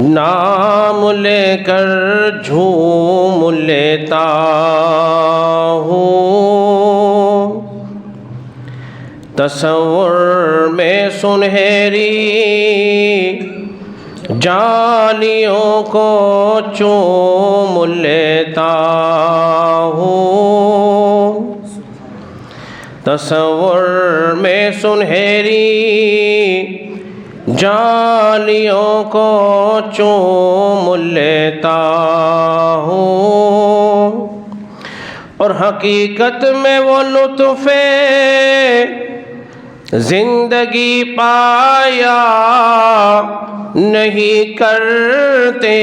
نام لے کر جھوم لیتا ہوں، تصور میں سنہری جالیوں کو چوم لیتا ہوں، تصور میں سنہری جالیوں کو چوم لیتا ہوں، اور حقیقت میں وہ لطف زندگی پایا نہیں کرتے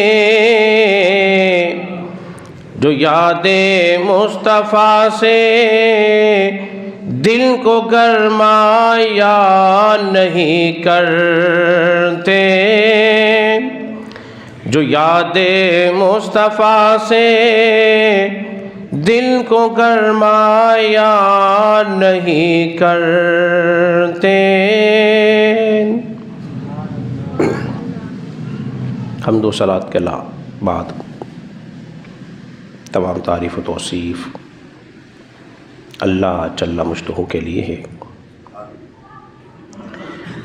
جو یاد مصطفیٰ سے دل کو گرمایا نہیں کرتے، جو یاد مصطفیٰ سے دل کو گرمایا نہیں کرتے۔ حمد و صلوات کے بعد تمام تعریف و توصیف اللہ جل مجدہ کے لیے ہے،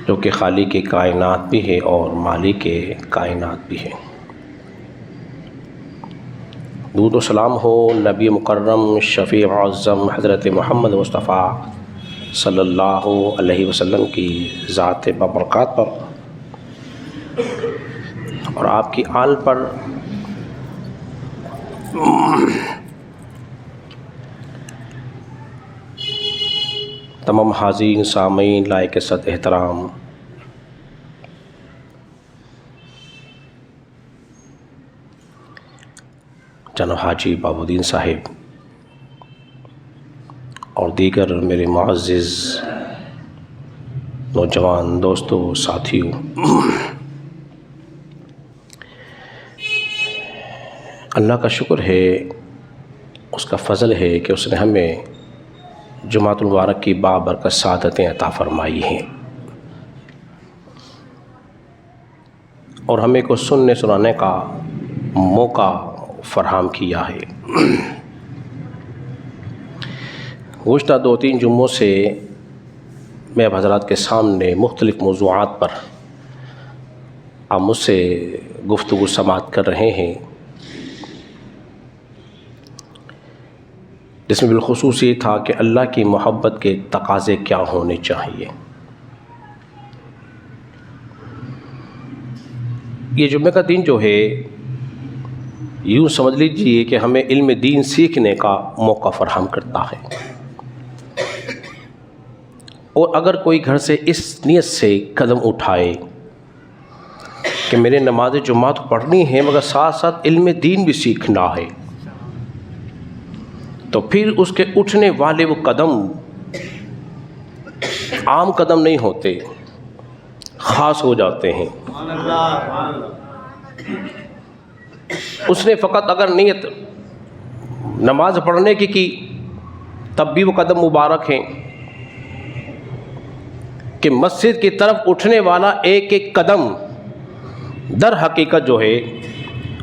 جو کہ خالق کائنات بھی ہے اور مالک کائنات بھی ہے۔ درود و سلام ہو نبی مکرم شفیع اعظم حضرت محمد مصطفیٰ صلی اللہ علیہ وسلم کی ذات بابرکات پر اور آپ کی آل پر، تمام حاضرین سامعین لائق صد احترام، جناب حاجی بابودین صاحب اور دیگر میرے معزز نوجوان دوستوں ساتھیوں، اللہ کا شکر ہے، اس کا فضل ہے کہ اس نے ہمیں جمعۃ المبارک کی بابرکت سعادتیں عطا فرمائی ہیں اور ہمیں کو سننے سنانے کا موقع فراہم کیا ہے۔ گزشتہ 2-3 جمعوں سے میں اب حضرات کے سامنے مختلف موضوعات پر آپ مجھ سے گفتگو سماعت کر رہے ہیں، جس میں بالخصوص یہ تھا کہ اللہ کی محبت کے تقاضے کیا ہونے چاہیے۔ یہ جمعہ کا دن جو ہے یوں سمجھ لیجئے کہ ہمیں علم دین سیکھنے کا موقع فراہم کرتا ہے، اور اگر کوئی گھر سے اس نیت سے قدم اٹھائے کہ میرے نماز جمعہ تو پڑھنی ہے مگر ساتھ ساتھ علم دین بھی سیکھنا ہے، تو پھر اس کے اٹھنے والے وہ قدم عام قدم نہیں ہوتے، خاص ہو جاتے ہیں۔ اس نے فقط اگر نیت نماز پڑھنے کی تب بھی وہ قدم مبارک ہیں کہ مسجد کی طرف اٹھنے والا ایک ایک قدم در حقیقت جو ہے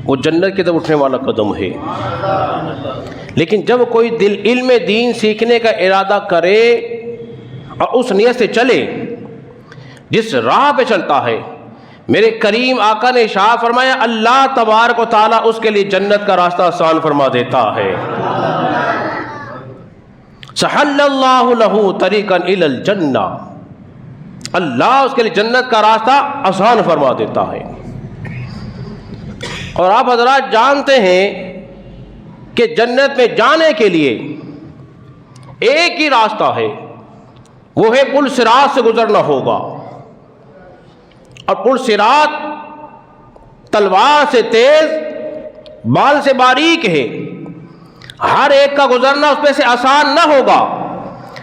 وہ جنت کی طرف اٹھنے والا قدم ہے۔ لیکن جب کوئی دل علم دین سیکھنے کا ارادہ کرے اور اس نیت سے چلے، جس راہ پہ چلتا ہے، میرے کریم آقا نے ارشاد فرمایا اللہ تبارک و تعالیٰ اس کے لیے جنت کا راستہ آسان فرما دیتا ہے۔ سہل اللہ لہ طریقا الی الجنہ، اللہ اس کے لیے جنت کا راستہ آسان فرما دیتا ہے۔ اور آپ حضرات جانتے ہیں کہ جنت میں جانے کے لیے ایک ہی راستہ ہے، وہ ہے پل صراط سے گزرنا ہوگا، اور پل صراط تلوار سے تیز، بال سے باریک ہے، ہر ایک کا گزرنا اس پہ سے آسان نہ ہوگا،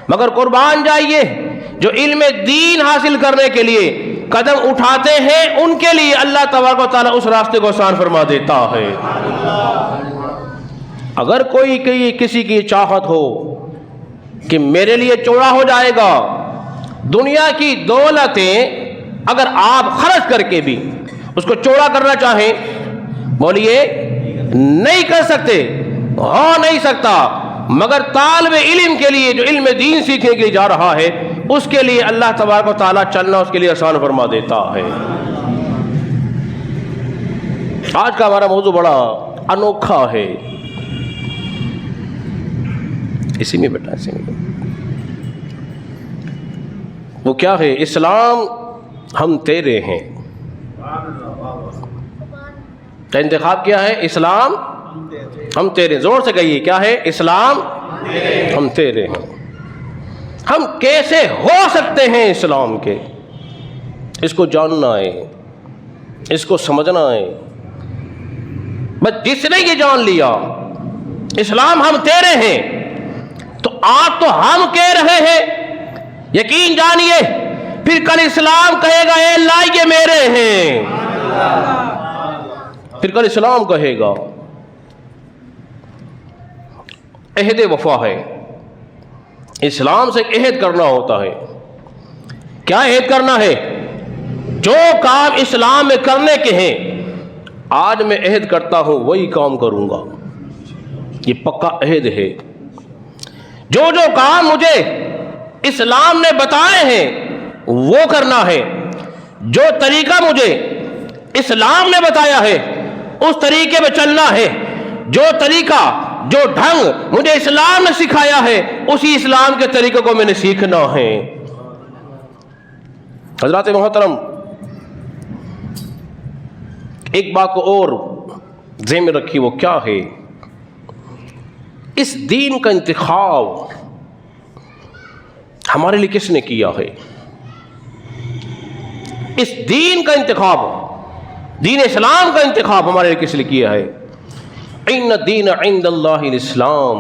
مگر قربان جائیے جو علم دین حاصل کرنے کے لیے قدم اٹھاتے ہیں ان کے لیے اللہ تبارک و تعالیٰ اس راستے کو آسان فرما دیتا ہے۔ اگر کوئی کسی کی چاہت ہو کہ میرے لیے چوڑا ہو جائے گا، دنیا کی دولتیں اگر آپ خرچ کر کے بھی اس کو چوڑا کرنا چاہیں، بولیے نہیں کر سکتے، ہو نہیں سکتا، مگر طالب علم کے لیے جو علم دین سیکھنے کے لیے جا رہا ہے اس کے لیے اللہ تبارک و تعالیٰ چلنا اس کے لیے آسان فرما دیتا ہے۔ آج کا ہمارا موضوع بڑا انوکھا ہے، اسی میں بیٹھا، اسی میں وہ کیا ہے؟ اسلام ہم تیرے ہیں۔ کا انتخاب کیا ہے؟ اسلام ہم تیرے، زور سے کہیے کیا ہے؟ اسلام ہم تیرے ہیں۔ ہم کیسے ہو سکتے ہیں اسلام کے؟ اس کو جاننا ہے، اس کو سمجھنا ہے۔ بس جس نے یہ جان لیا اسلام ہم تیرے ہیں تو آج تو ہم کہہ رہے ہیں، یقین جانیے پھر کل اسلام کہے گا اے اللہ یہ میرے ہیں، پھر کل اسلام کہے گا۔ عہد وفا ہے، اسلام سے ایک عہد کرنا ہوتا ہے۔ کیا عہد کرنا ہے؟ جو کام اسلام میں کرنے کے ہیں آج میں عہد کرتا ہوں وہی کام کروں گا، یہ پکا عہد ہے۔ جو کام مجھے اسلام نے بتائے ہیں وہ کرنا ہے، جو طریقہ مجھے اسلام نے بتایا ہے اس طریقے میں چلنا ہے، جو طریقہ جو ڈھنگ مجھے اسلام نے سکھایا ہے اسی اسلام کے طریقے کو میں نے سیکھنا ہے۔ حضرات محترم، ایک بات کو اور ذہن میں رکھی، وہ کیا ہے؟ اس دین کا انتخاب ہمارے لیے کس نے کیا ہے؟ اس دین کا انتخاب، دین اسلام کا انتخاب ہمارے لیے کس نے کیا ہے؟ ان الدین عند اللہ الاسلام،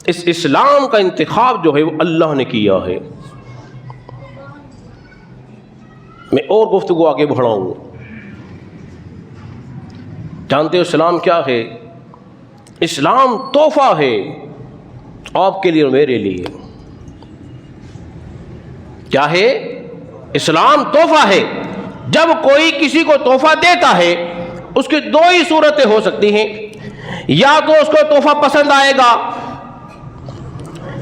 اس اسلام کا انتخاب جو ہے وہ اللہ نے کیا ہے۔ میں اور گفتگو آگے بڑھاؤں۔ جانتے ہو اسلام کیا ہے؟ اسلام تحفہ ہے آپ کے لیے اور میرے لیے۔ کیا ہے؟ اسلام تحفہ ہے۔ جب کوئی کسی کو تحفہ دیتا ہے اس کی دو ہی صورتیں ہو سکتی ہیں، یا تو اس کو تحفہ پسند آئے گا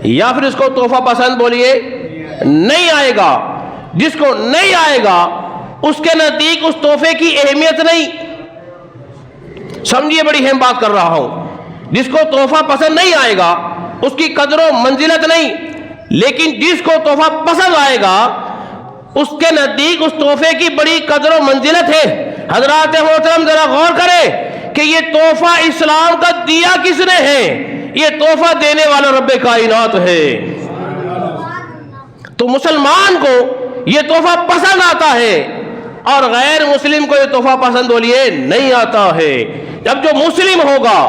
یا پھر اس کو تحفہ پسند بولیے نہیں آئے گا۔ جس کو نہیں آئے گا اس کے نزدیک اس تحفے کی اہمیت نہیں، سمجھیے بڑی اہم بات کر رہا ہوں۔ جس کو تحفہ پسند نہیں آئے گا اس کی قدر و منزلت نہیں، لیکن جس کو تحفہ پسند آئے گا اس کے نزدیک اس تحفے کی بڑی قدر و منزلت ہے۔ حضرات محترم ذرا غور کریں کہ یہ تحفہ اسلام کا دیا کس نے ہے؟ یہ تحفہ دینے والا رب کائنات ہے۔ تو مسلمان کو یہ تحفہ پسند آتا ہے اور غیر مسلم کو یہ تحفہ پسند بولیے نہیں آتا ہے۔ جب جو مسلم ہوگا،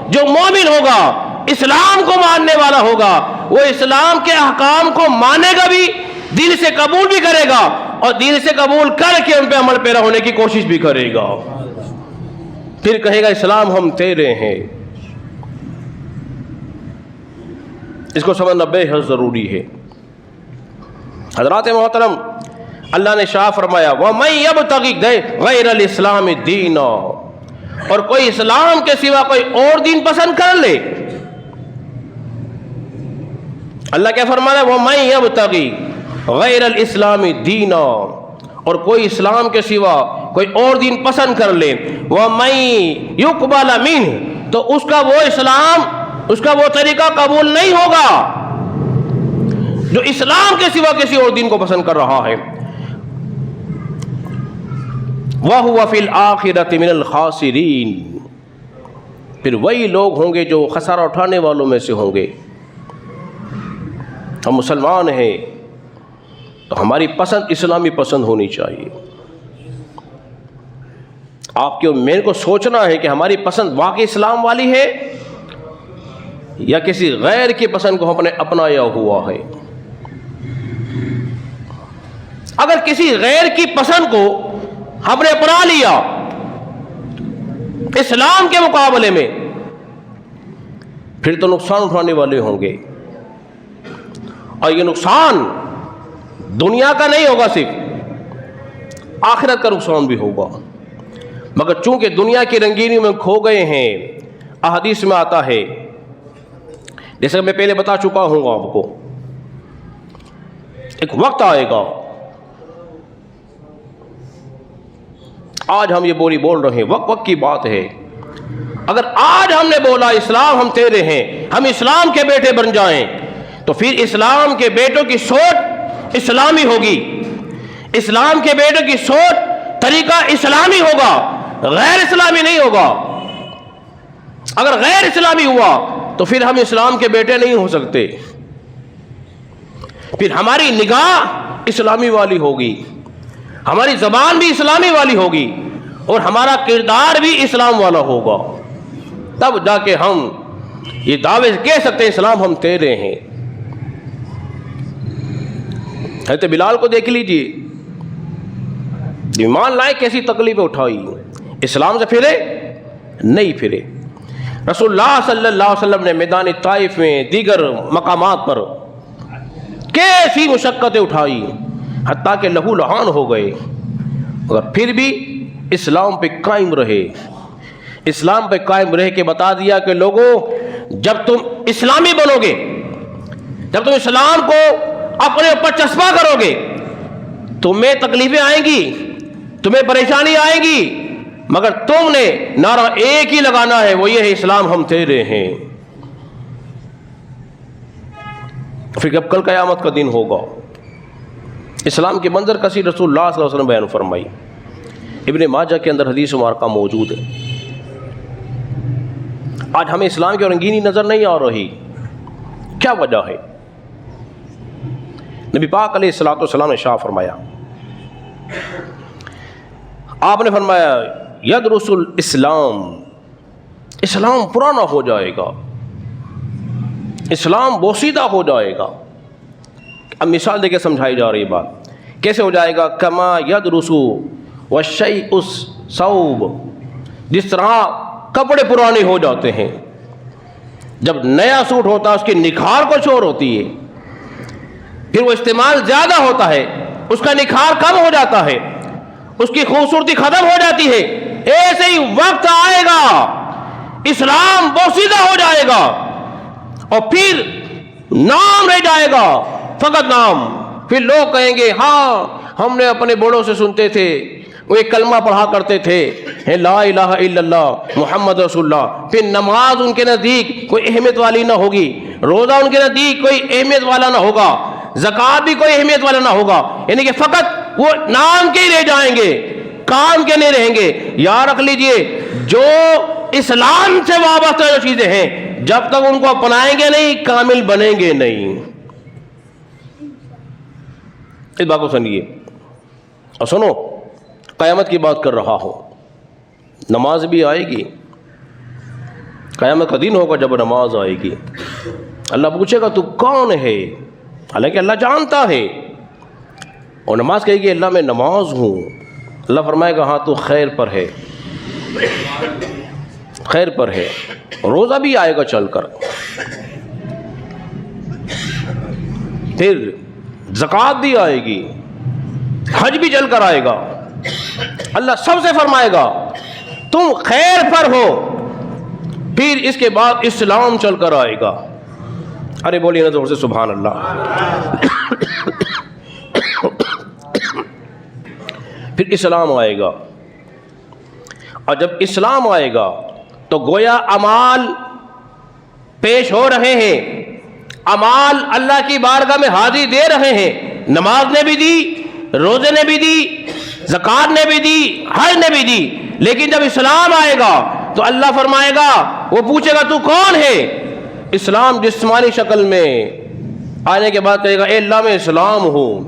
جو مومن ہوگا، اسلام کو ماننے والا ہوگا، وہ اسلام کے احکام کو مانے گا بھی، دل سے قبول بھی کرے گا اور دل سے قبول کر کے ان پہ عمل پیرا ہونے کی کوشش بھی کرے گا، پھر کہے گا اسلام ہم تیرے ہیں۔ اس کو سمجھنا بے حد ضروری ہے۔ حضرات محترم، اللہ نے شاہ فرمایا وَمَن يَبْتَغِ غَيْرَ الْإِسْلَامِ دِينًا، اور کوئی اسلام کے سوا کوئی اور دین پسند کر لے۔ اللہ کیا فرمایا؟ وَمَن يَبْتَغِ غَيْرَ الْإِسْلَامِ دِينًا، اور کوئی اسلام کے سوا کوئی اور دین پسند کر لے، وَمَن يُقْبَلَ مِنْهُ، تو اس کا وہ اسلام، اس کا وہ طریقہ قبول نہیں ہوگا جو اسلام کے سوا کسی اور دین کو پسند کر رہا ہے۔ وَهُوَ فِي الْآخِرَةِ مِنَ الْخَاسِرِينَ، پھر وہی لوگ ہوں گے جو خسارہ اٹھانے والوں میں سے ہوں گے۔ ہم مسلمان ہیں تو ہماری پسند اسلامی پسند ہونی چاہیے۔ آپ کے اور میرے کو سوچنا ہے کہ ہماری پسند واقعی اسلام والی ہے یا کسی غیر کی پسند کو ہم نے اپنایا ہوا ہے۔ اگر کسی غیر کی پسند کو ہم نے اپنا لیا اسلام کے مقابلے میں، پھر تو نقصان اٹھانے والے ہوں گے، اور یہ نقصان دنیا کا نہیں ہوگا صرف، آخرت کا نقصان بھی ہوگا. مگر چونکہ دنیا کی رنگینی میں کھو گئے ہیں، احادیث میں آتا ہے، جیسے میں پہلے بتا چکا ہوں آپ کو، ایک وقت آئے گا، آج ہم یہ بولی بول رہے ہیں، وقت کی بات ہے. اگر آج ہم نے بولا اسلام ہم تیرے ہیں، ہم اسلام کے بیٹے بن جائیں، تو پھر اسلام کے بیٹوں کی سوچ اسلامی ہوگی، اسلام کے بیٹوں کی سوچ طریقہ اسلامی ہوگا، غیر اسلامی نہیں ہوگا. اگر غیر اسلامی ہوا تو پھر ہم اسلام کے بیٹے نہیں ہو سکتے. پھر ہماری نگاہ اسلامی والی ہوگی، ہماری زبان بھی اسلامی والی ہوگی، اور ہمارا کردار بھی اسلام والا ہوگا. تب جا کے ہم یہ دعوے کہہ سکتے ہیں اسلام ہم تیرے ہیں. حضرت بلال کو دیکھ لیجیے، ایمان لائے کیسی تکلیفیں اٹھائی، اسلام سے پھرے نہیں پھرے. رسول اللہ صلی اللہ علیہ وسلم نے میدان طائف میں دیگر مقامات پر کیسی مشقتیں اٹھائی، حتیٰ کہ لہو لہان ہو گئے، مگر پھر بھی اسلام پہ قائم رہے. اسلام پہ قائم رہ کے بتا دیا کہ لوگوں، جب تم اسلامی بنو گے، جب تم اسلام کو اپنے اوپر چسپاں کرو گے، تمہیں تکلیفیں آئیں گی، تمہیں پریشانی آئے گی، مگر تم نے نعرہ ایک ہی لگانا ہے، وہ یہ ہے اسلام ہم تیرے ہیں. پھر جب کل قیامت کا دن ہوگا، اسلام کے منظر کسی رسول اللہ صلی اللہ علیہ وسلم بیان فرمائی. ابن ماجہ کے اندر حدیث مبارکہ موجود ہے. آج ہمیں اسلام کی رنگینی نظر نہیں آ رہی، کیا وجہ ہے؟ نبی پاک علیہ الصلوۃ والسلام نے شاہ فرمایا، آپ نے فرمایا یدرس الاسلام، اسلام پرانا ہو جائے گا، اسلام بوسیدہ ہو جائے گا. اب مثال دے کے سمجھائی جا رہی بات، کیسے ہو جائے گا؟ کما یدرس والشیء الثوب، جس طرح کپڑے پرانے ہو جاتے ہیں، جب نیا سوٹ ہوتا ہے اس کی نکھار کچھ اور ہوتی ہے، پھر وہ استعمال زیادہ ہوتا ہے، اس کا نکھار کم ہو جاتا ہے، اس کی خوبصورتی ختم ہو جاتی ہے. ایسے ہی وقت آئے گا، اسلام بوسیدہ ہو جائے گا، اور پھر نام رہ جائے گا، فقط نام. پھر لوگ کہیں گے ہاں ہم نے اپنے بڑوں سے سنتے تھے، وہ ایک کلمہ پڑھا کرتے تھے، لا الہ الا اللہ محمد رسول اللہ. پھر نماز ان کے نزدیک کوئی اہمیت والی نہ ہوگی، روزہ ان کے نزدیک کوئی اہمیت والا نہ ہوگا، زکوٰۃ بھی کوئی اہمیت والا نہ ہوگا. یعنی کہ فقط وہ نام کے ہی رہ جائیں گے، کام کے نہیں رہیں گے. یاد رکھ لیجئے، جو اسلام سے وابستہ جو چیزیں ہیں، جب تک ان کو اپنائیں گے نہیں، کامل بنیں گے نہیں. اس بات کو سنیے اور سنو، قیامت کی بات کر رہا ہوں. نماز بھی آئے گی، قیامت کا دن ہوگا جب نماز آئے گی. اللہ پوچھے گا تو کون ہے؟ حالانکہ اللہ جانتا ہے، اور نماز کہے گی اللہ میں نماز ہوں. اللہ فرمائے گا ہاں تو خیر پر ہے، خیر پر ہے. روزہ بھی آئے گا چل کر، پھر زکوٰۃ بھی آئے گی، حج بھی چل کر آئے گا. اللہ سب سے فرمائے گا تم خیر پر ہو. پھر اس کے بعد اسلام چل کر آئے گا. ارے بولیے نا زور سے سبحان اللہ. پھر اسلام آئے گا، اور جب اسلام آئے گا تو گویا اعمال پیش ہو رہے ہیں، اعمال اللہ کی بارگاہ میں حاضری دے رہے ہیں. نماز نے بھی دی، روزے نے بھی دی، زکوٰۃ نے بھی دی، حج نے بھی دی. لیکن جب اسلام آئے گا تو اللہ فرمائے گا، وہ پوچھے گا تو کون ہے؟ اسلام جسمانی شکل میں آنے کے بعد کہے گا اے اللہ میں اسلام ہوں،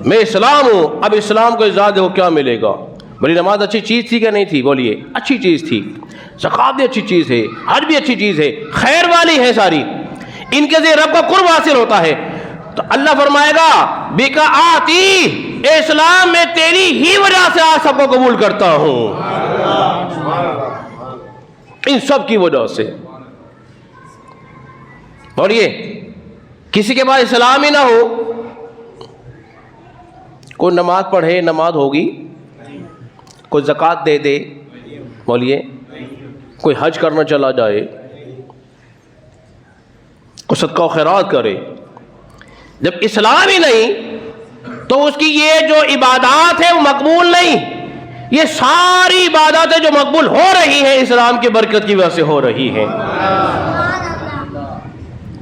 میں اسلام ہوں. اب اسلام کو اجازت ہو کیا ملے گا؟ بولی نماز اچھی چیز تھی کہ نہیں تھی؟ بولیے اچھی چیز تھی. زکوٰۃ بھی اچھی چیز ہے، حج بھی اچھی چیز ہے، خیر والی ہے ساری. ان کے ذریعے رب کا قرب حاصل ہوتا ہے. تو اللہ فرمائے گا بیکا آتی، اے اسلام میں تیری ہی وجہ سے آج سب کو قبول کرتا ہوں، ان سب کی وجہ سے. اور یہ کسی کے پاس اسلام ہی نہ ہو، کوئی نماز پڑھے نماز ہوگی، کوئی زکوٰۃ دے دے، بولیے، کوئی حج کرنا چلا جائے، کوئی صدقہ و خیرات کرے، جب اسلام ہی نہیں تو اس کی یہ جو عبادات ہے وہ مقبول نہیں۔ یہ ساری عباداتیں جو مقبول ہو رہی ہیں اسلام کی برکت کی وجہ سے ہو رہی ہیں۔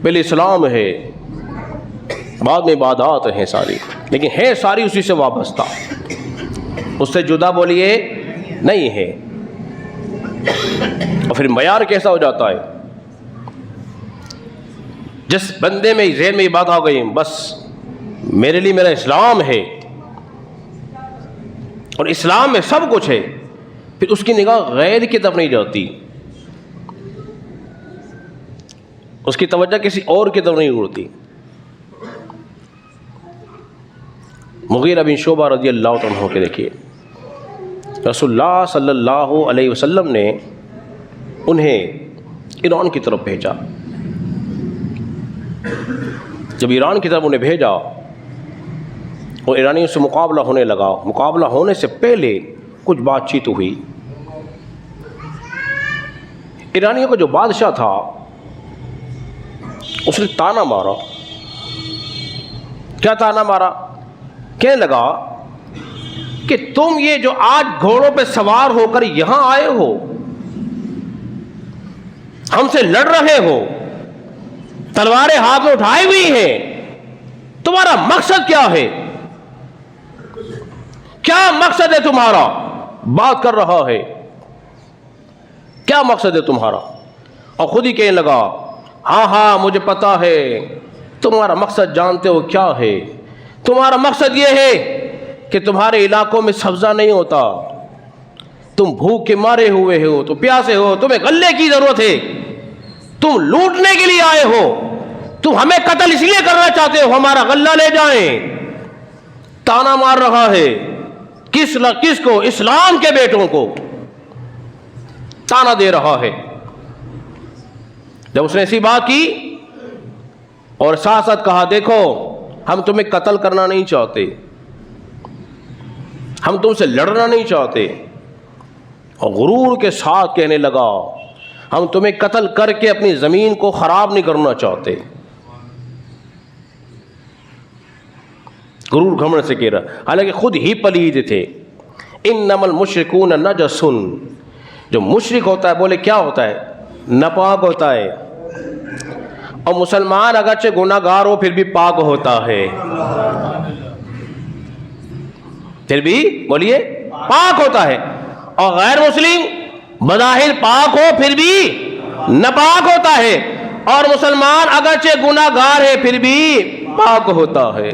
پہلے اسلام ہے، بعد میں عبادات ہیں ساری، لیکن ہے ساری اسی سے وابستہ، اس سے جدا بولیے نہیں ہے۔ اور پھر معیار کیسا ہو جاتا ہے؟ جس بندے میں ذہن میں یہ بات آ گئی بس میرے لیے میرا اسلام ہے اور اسلام میں سب کچھ ہے، پھر اس کی نگاہ غیر کی طرف نہیں جاتی، اس کی توجہ کسی اور کی طرف نہیں اڑتی۔ مغیرہ بن شعبہ رضی اللہ عنہ کے دیکھیے، رسول اللہ صلی اللہ علیہ وسلم نے انہیں ایران کی طرف بھیجا۔ جب ایران کی طرف انہیں بھیجا اور ایرانیوں سے مقابلہ ہونے لگا، مقابلہ ہونے سے پہلے کچھ بات چیت ہوئی۔ ایرانیوں کا جو بادشاہ تھا اس نے تانا مارا۔ کیا تانا مارا؟ کہنے لگا کہ تم یہ جو آج گھوڑوں پہ سوار ہو کر یہاں آئے ہو، ہم سے لڑ رہے ہو، تلواریں ہاتھ میں اٹھائی ہوئی ہیں، تمہارا مقصد کیا ہے؟ کیا مقصد ہے تمہارا؟ بات کر رہا ہے، کیا مقصد ہے تمہارا؟ اور خود ہی کہنے لگا ہاں ہاں مجھے پتا ہے تمہارا مقصد، جانتے ہو کیا ہے؟ تمہارا مقصد یہ ہے کہ تمہارے علاقوں میں سبزہ نہیں ہوتا، تم بھوک کے مارے ہوئے ہو، تو پیاسے ہو، تمہیں غلے کی ضرورت ہے، تم لوٹنے کے لیے آئے ہو، تم ہمیں قتل اس لیے کرنا چاہتے ہو ہمارا غلہ لے جائیں۔ تانا مار رہا ہے، کس کو؟ اسلام کے بیٹوں کو تانا دے رہا ہے۔ جب اس نے ایسی بات کی اور ساتھ ساتھ کہا دیکھو ہم تمہیں قتل کرنا نہیں چاہتے، ہم تم سے لڑنا نہیں چاہتے، اور غرور کے ساتھ کہنے لگا ہم تمہیں قتل کر کے اپنی زمین کو خراب نہیں کرنا چاہتے۔ غرور گھمنڈ سے کہہ رہا، حالانکہ خود ہی پلید تھے۔ انما المشرکون نجس، جو مشرک ہوتا ہے بولے کیا ہوتا ہے؟ ناپاک ہوتا ہے، اور مسلمان اگرچہ گناہ گار ہو پھر بھی پاک ہوتا ہے، پھر بھی بولیے پاک ہوتا ہے، اور غیر مسلم بظاہر پاک ہو پھر بھی ناپاک ہوتا ہے، اور مسلمان اگرچہ گناہ گار ہے پھر بھی پاک ہوتا ہے۔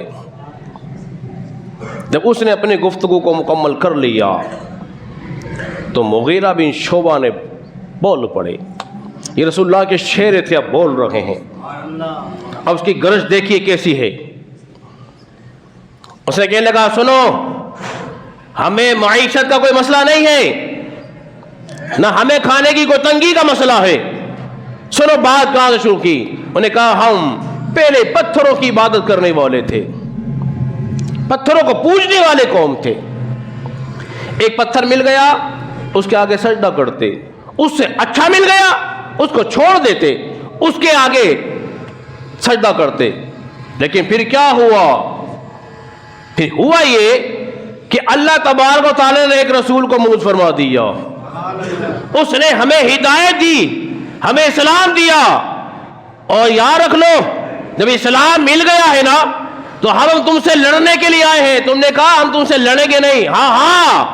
جب اس نے اپنی گفتگو کو مکمل کر لیا تو مغیرہ بن شعبہ نے بول پڑے۔ یہ رسول اللہ کے شعر تھے، اب بول رہے ہیں، اب اس کی گرج دیکھیے کیسی ہے۔ اس نے کہنے لگا سنو، ہمیں معیشت کا کوئی مسئلہ نہیں ہے، نہ ہمیں کھانے کی کوئی تنگی کا مسئلہ ہے۔ سنو بات کہاں سے شروع کی؟ انہوں نے کہا ہم پہلے پتھروں کی عبادت کرنے والے تھے، پتھروں کو پوجنے والے قوم تھے۔ ایک پتھر مل گیا اس کے آگے سجدہ کرتے، اس سے اچھا مل گیا اس کو چھوڑ دیتے، اس کے آگے سجدہ کرتے۔ لیکن پھر کیا ہوا؟ پھر ہوا یہ کہ اللہ تبارک و تعالی نے ایک رسول کو مبعوث فرما دیا، اس نے ہمیں ہدایت دی، ہمیں اسلام دیا، اور یاد رکھ لو جب اسلام مل گیا ہے نا تو ہم تم سے لڑنے کے لیے آئے ہیں۔ تم نے کہا ہم تم سے لڑیں گے نہیں، ہاں ہاں